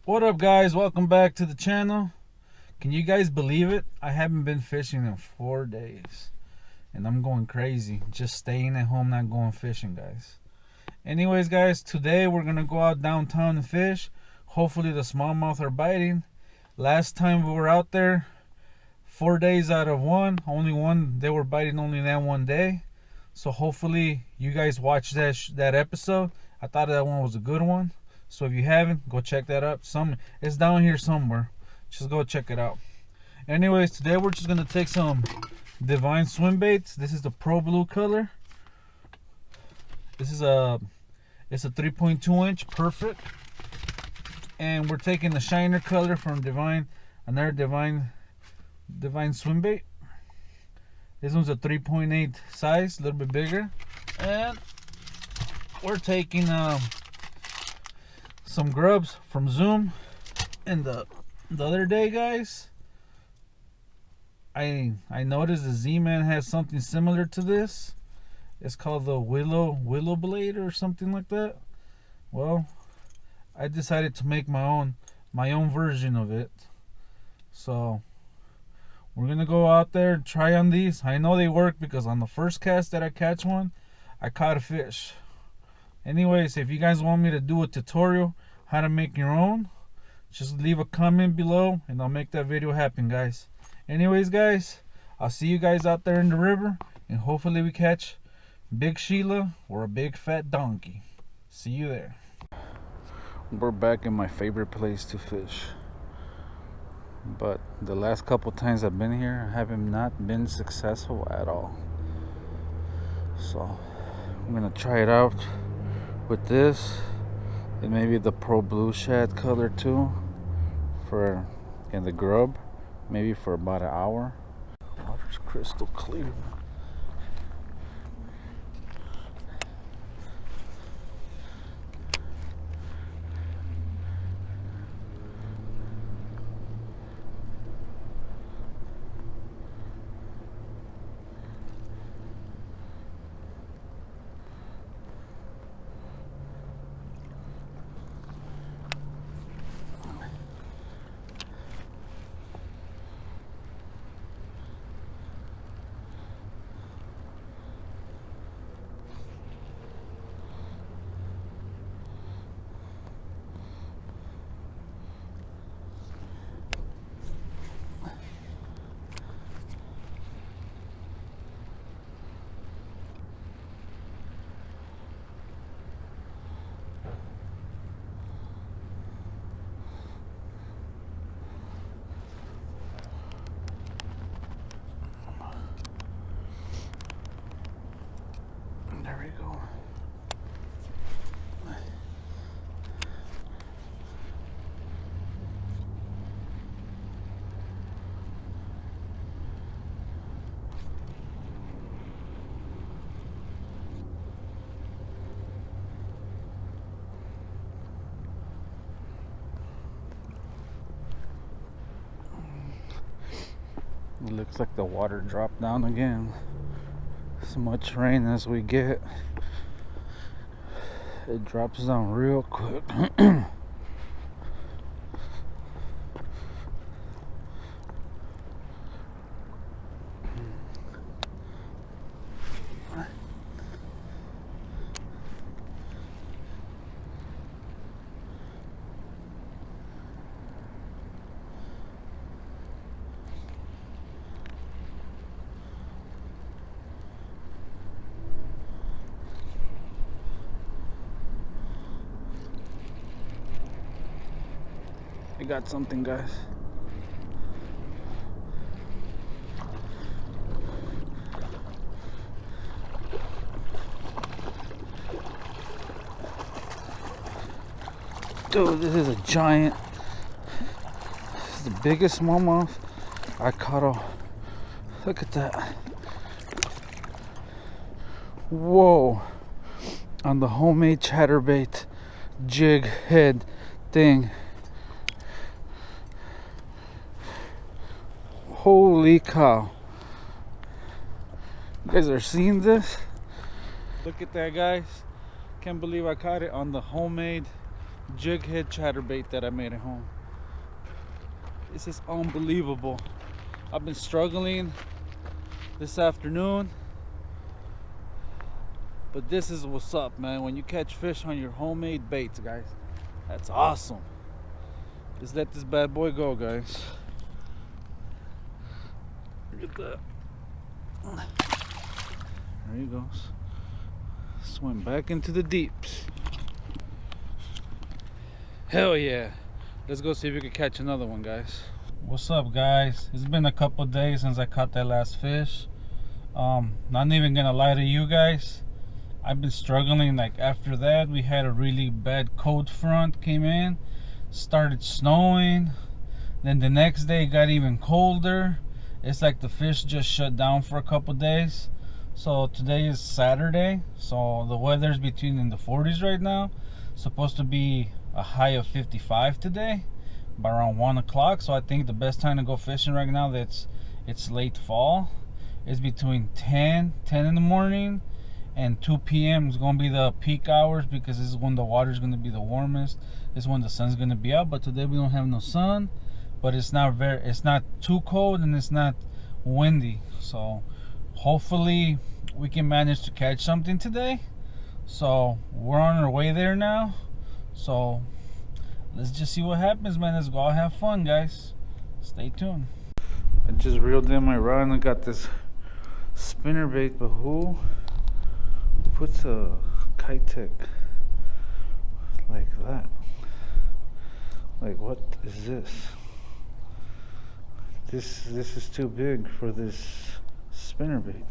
What up, guys? Welcome back to the channel. Can you guys believe it? I haven't been fishing in 4 days and I'm going crazy just staying at home, not going fishing, guys. Anyways, guys, today we're gonna go out downtown and fish. Hopefully the smallmouth are biting. Last time we were out there, 4 days out of only one, they were biting only that one day. So hopefully you guys watched that episode. I thought that one was a good one. So if you haven't, go check that out. It's down here somewhere. Just go check it out. Anyways, today we're just gonna take some Divine swim baits. This is the Pro Blue color. This is it's a 3.2 inch, perfect. And we're taking the Shiner color from Divine, another Divine swim bait. This one's a 3.8 size, a little bit bigger. And we're taking some grubs from Zoom. And the other day, guys, I noticed the Z-Man has something similar to this. It's called the willow blade or something like that. Well, I decided to make my own version of it. So we're gonna go out there and try on these. I know they work because on the first cast that I catch one, I caught a fish. Anyways, if you guys want me to do a tutorial how to make your own, just leave a comment below and I'll make that video happen, guys. Anyways, guys, I'll see you guys out there in the river, and hopefully we catch Big Sheila or a big fat donkey. See you there. We're back in my favorite place to fish, but the last couple times I've been here, I have not been successful at all. So I'm gonna try it out with this and maybe the Pro Blue shad color too, in the grub, maybe for about an hour. Water's crystal clear. There we go. It looks like the water dropped down again. As much rain as we get, it drops down real quick. I got something, guys. Dude, this is a giant. This is the biggest smallmouth I caught. Look at that. Whoa. On the homemade chatterbait jig head thing. Holy cow. You guys are seeing this? Look at that, guys. Can't believe I caught it on the homemade jig head chatterbait that I made at home. This is unbelievable. I've been struggling this afternoon, but this is what's up, man. When you catch fish on your homemade baits, guys, that's awesome. Just let this bad boy go, guys. Look at that. There he goes. Swim back into the deeps. Hell yeah. Let's go see if we can catch another one, guys. What's up, guys? It's been a couple days since I caught that last fish. Not even gonna lie to you guys, I've been struggling. Like, after that, we had a really bad cold front came in, started snowing, then the next day it got even colder. It's like the fish just shut down for a couple days. So today is Saturday, so the weather's between in the 40s right now. Supposed to be a high of 55 today by around 1 o'clock. So I think the best time to go fishing right now, it's late fall, is between 10 in the morning and 2 p.m. is going to be the peak hours, because this is when the water is going to be the warmest. This is when the sun's going to be out. But today we don't have no sun, but it's not too cold and it's not windy. So hopefully we can manage to catch something today. So we're on our way there now. So let's just see what happens, man. Let's go out, have fun, guys. Stay tuned. I just reeled in my rod and I got this spinnerbait, but who puts a Kitech like that? Like, what is this? This is too big for this spinnerbait.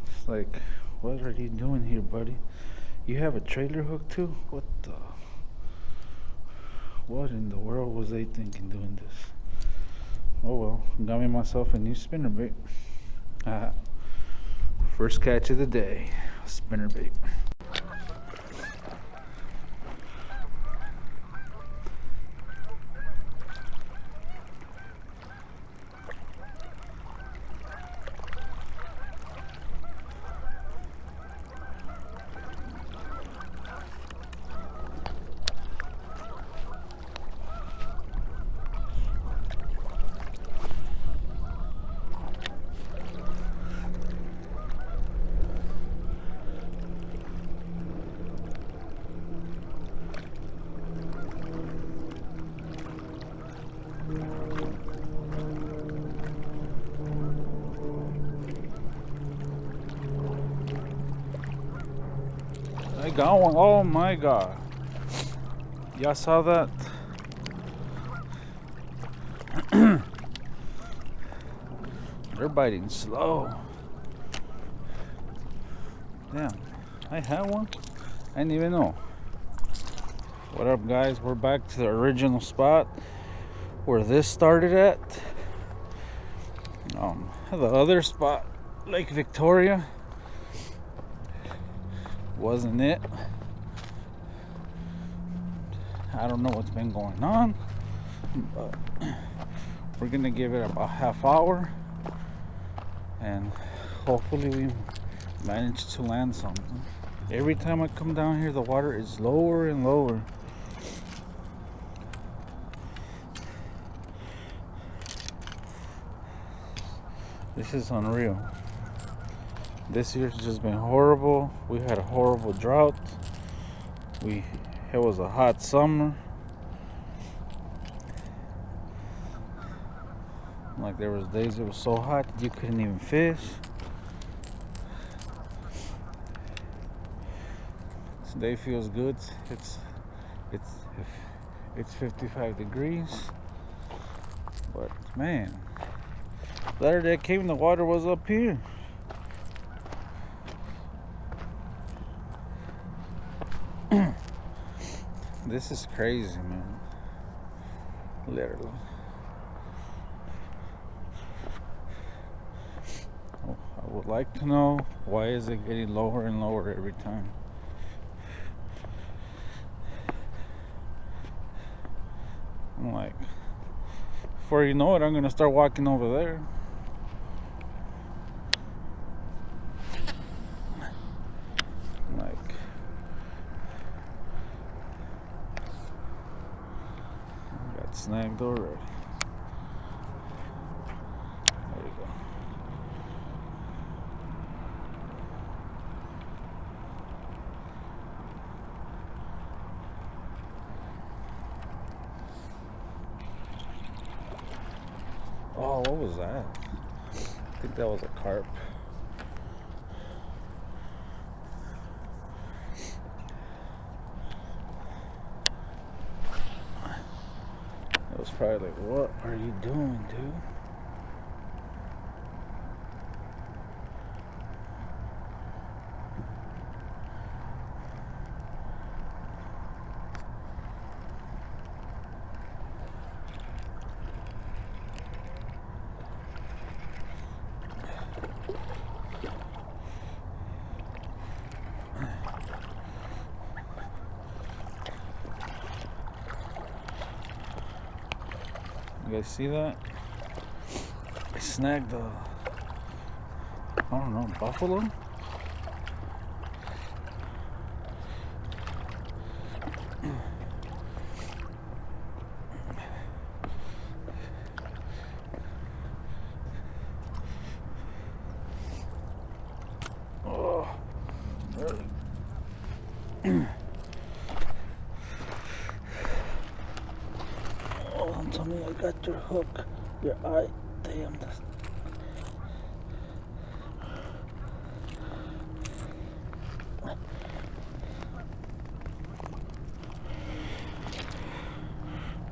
It's like, what are you doing here, buddy? You have a trailer hook too? What in the world was they thinking doing this? Oh well, got me myself a new spinnerbait. First catch of the day, spinnerbait. I got one. Oh my god. Y'all saw that? They're biting slow. Damn, I had one. I didn't even know. What up, guys? We're back to the original spot where this started at. The other spot, Lake Victoria, wasn't it. I don't know what's been going on, but we're gonna give it about half hour and hopefully we manage to land something. Every time I come down here, the water is lower and lower. This is unreal. This year's just been horrible. We had a horrible drought. It was a hot summer. Like, there was days it was so hot that you couldn't even fish. Today feels good. It's 55 degrees. But man, the other day I came, the water was up here. This is crazy, man. Literally. I would like to know, why is it getting lower and lower every time? I'm like, before you know it, I'm gonna start walking over there. it snagged already. There you go. Oh, what was that? I think that was a carp. It was probably like, what are you doing, dude? You guys see that? I snagged a, I don't know, buffalo? Oh, oh, tell me I got your hook, your eye, damn this.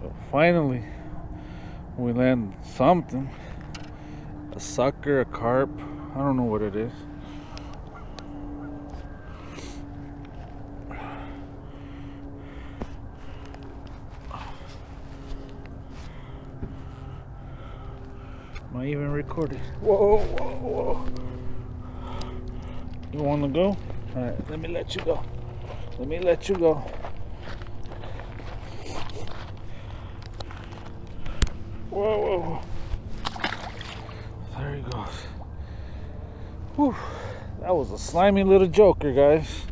Well, finally, we landed something. A sucker, a carp, I don't know what it is. Am I even recording? Whoa, whoa, whoa. You want to go? Alright, let me let you go. Let me let you go. Whoa, whoa, whoa. There he goes. Whew. That was a slimy little joker, guys.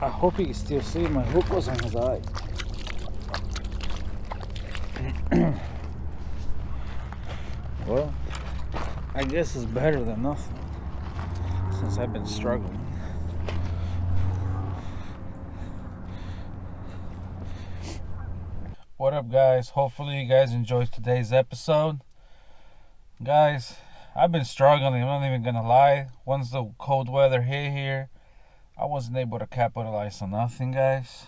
I hope you can still see my hook was on his eye. Well, I guess it's better than nothing, since I've been struggling. What up, guys? Hopefully you guys enjoyed today's episode. Guys, I've been struggling, I'm not even gonna lie. Once the cold weather hit here, I wasn't able to capitalize on nothing, guys.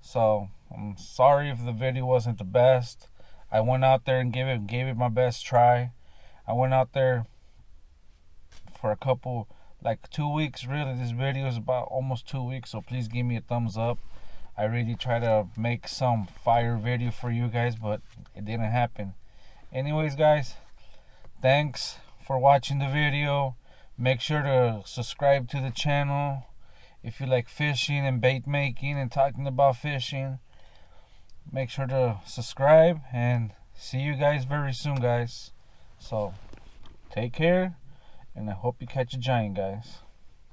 So I'm sorry if the video wasn't the best. I went out there and gave it my best try. I went out there for a couple, like 2 weeks really. This video is about almost 2 weeks, so please give me a thumbs up. I really try to make some fire video for you guys, but it didn't happen. Anyways, guys, thanks for watching the video. Make sure to subscribe to the channel if you like fishing and bait making and talking about fishing. Make sure to subscribe, and see you guys very soon, guys. So take care, and I hope you catch a giant, guys.